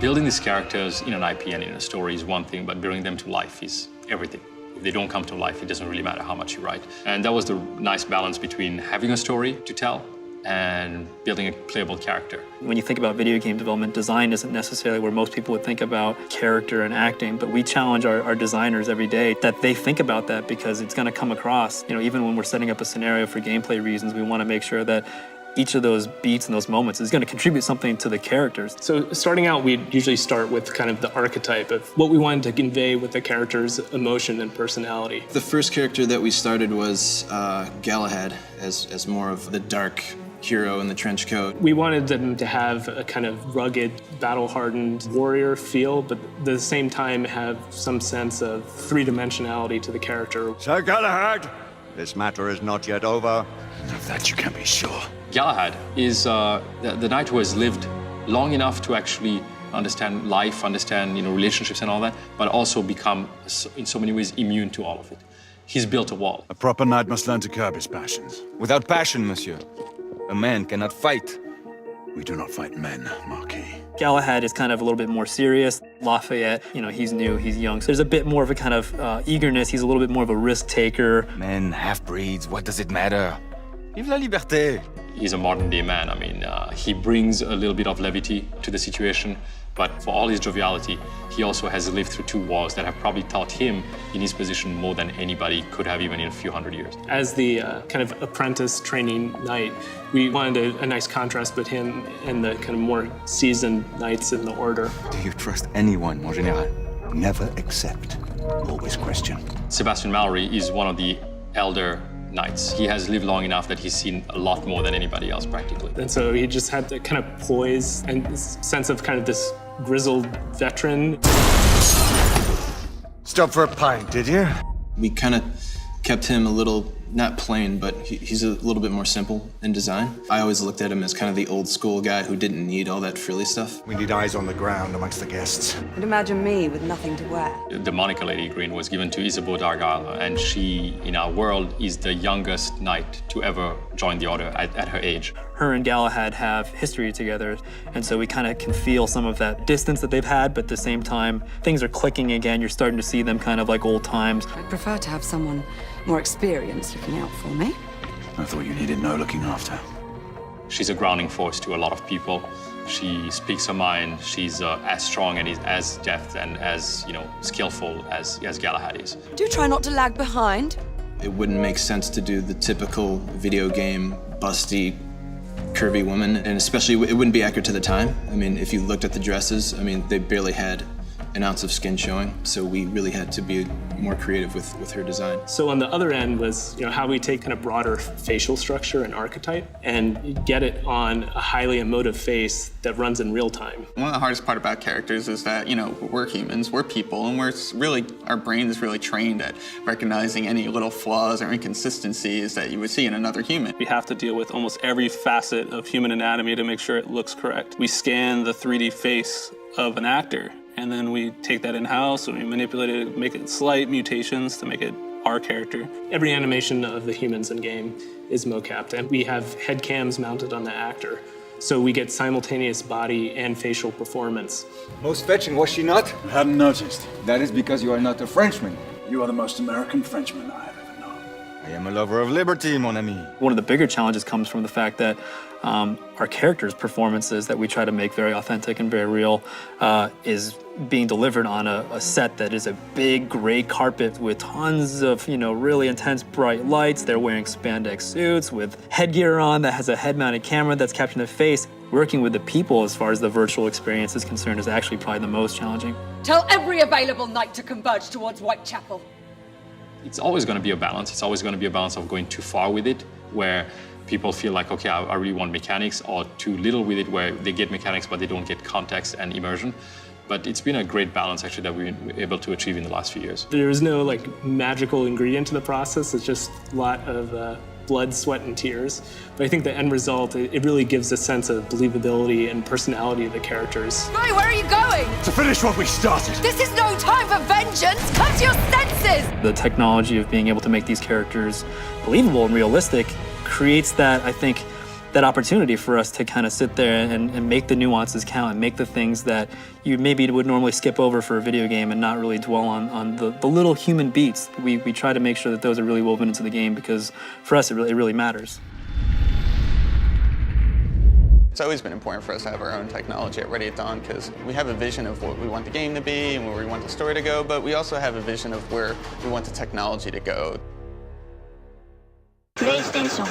Building these characters in an IP and in a story is one thing, but bringing them to life is everything. If they don't come to life, it doesn't really matter how much you write. And that was the nice balance between having a story to tell and building a playable character. When you think about video game development, design isn't necessarily where most people would think about character and acting, but we challenge our designers every day that they think about that because it's going to come across. You know, even when we're setting up a scenario for gameplay reasons, we want to make sure that each of those beats and those moments is going to contribute something to the characters. So starting out, we'd usually start with kind of the archetype of what we wanted to convey with the character's emotion and personality. The first character that we started was Galahad, as more of the dark hero in the trench coat. We wanted them to have a kind of rugged, battle-hardened warrior feel, but at the same time have some sense of three-dimensionality to the character. Sir Galahad, this matter is not yet over. Of that you can be sure. Galahad is the knight who has lived long enough to actually understand life, understand relationships and all that, but also become, in so many ways, immune to all of it. He's built a wall. A proper knight must learn to curb his passions. Without passion, monsieur, a man cannot fight. We do not fight men, Marquis. Galahad is kind of a little bit more serious. Lafayette, he's new, he's young. So there's a bit more of a kind of eagerness. He's a little bit more of a risk taker. Men, half-breeds, what does it matter? Vive la liberté. He's a modern-day man. I mean, he brings a little bit of levity to the situation, but for all his joviality, he also has lived through 2 wars that have probably taught him in his position more than anybody could have even in a few hundred years. As the kind of apprentice training knight, we wanted a nice contrast between him and the kind of more seasoned knights in the order. Do you trust anyone, mon général? Never accept, always question. Sebastian Mallory is one of the elder knights. He has lived long enough that he's seen a lot more than anybody else, practically. And so he just had the kind of poise and this sense of kind of this grizzled veteran. Stop for a pint, did you? We kind of kept him a little, not plain, but he's a little bit more simple in design. I always looked at him as kind of the old school guy who didn't need all that frilly stuff. We need eyes on the ground amongst the guests. And imagine me with nothing to wear. The moniker Lady Green was given to Isabeau d'Argyle, and she, in our world, is the youngest knight to ever join the order at her age. Her and Galahad have history together, and so we kind of can feel some of that distance that they've had, but at the same time, things are clicking again. You're starting to see them kind of like old times. I'd prefer to have someone more experienced looking out for me. I thought you needed no looking after. She's a grounding force to a lot of people. She speaks her mind. She's as strong and is as deft and as skillful as Galahad is. Do try not to lag behind. It wouldn't make sense to do the typical video game, busty, curvy woman, and especially it wouldn't be accurate to the time. I mean, if you looked at the dresses, I mean, they barely had an ounce of skin showing, so we really had to be more creative with her design. So on the other end was how we take kind of broader facial structure and archetype and get it on a highly emotive face that runs in real time. One of the hardest part about characters is that, we're humans, we're people, and our brain is really trained at recognizing any little flaws or inconsistencies that you would see in another human. We have to deal with almost every facet of human anatomy to make sure it looks correct. We scan the 3D face of an actor, and then we take that in-house and we manipulate it, make it slight mutations to make it our character. Every animation of the humans in game is mocapped, and we have head cams mounted on the actor. So we get simultaneous body and facial performance. Most fetching, was she not? I hadn't noticed. That is because you are not a Frenchman. You are the most American Frenchman I have ever known. I am a lover of liberty, mon ami. One of the bigger challenges comes from the fact that our characters' performances that we try to make very authentic and very real is being delivered on a set that is a big gray carpet with tons of, really intense bright lights. They're wearing spandex suits with headgear on that has a head-mounted camera that's capturing the face. Working with the people as far as the virtual experience is concerned is actually probably the most challenging. Tell every available knight to converge towards Whitechapel. It's always going to be a balance. It's always going to be a balance of going too far with it, where people feel like, okay, I really want mechanics, or too little with it, where they get mechanics but they don't get context and immersion. But it's been a great balance, actually, that we've been able to achieve in the last few years. There is no magical ingredient to the process. It's just a lot of blood, sweat, and tears. But I think the end result, it really gives a sense of believability and personality of the characters. Roy, where are you going? To finish what we started. This is no time for vengeance. Come to your senses. The technology of being able to make these characters believable and realistic creates that, I think, that opportunity for us to kind of sit there and make the nuances count and make the things that you maybe would normally skip over for a video game and not really dwell on the little human beats. We try to make sure that those are really woven into the game because for us it really matters. It's always been important for us to have our own technology at Ready at Dawn because we have a vision of what we want the game to be and where we want the story to go, but we also have a vision of where we want the technology to go. PlayStation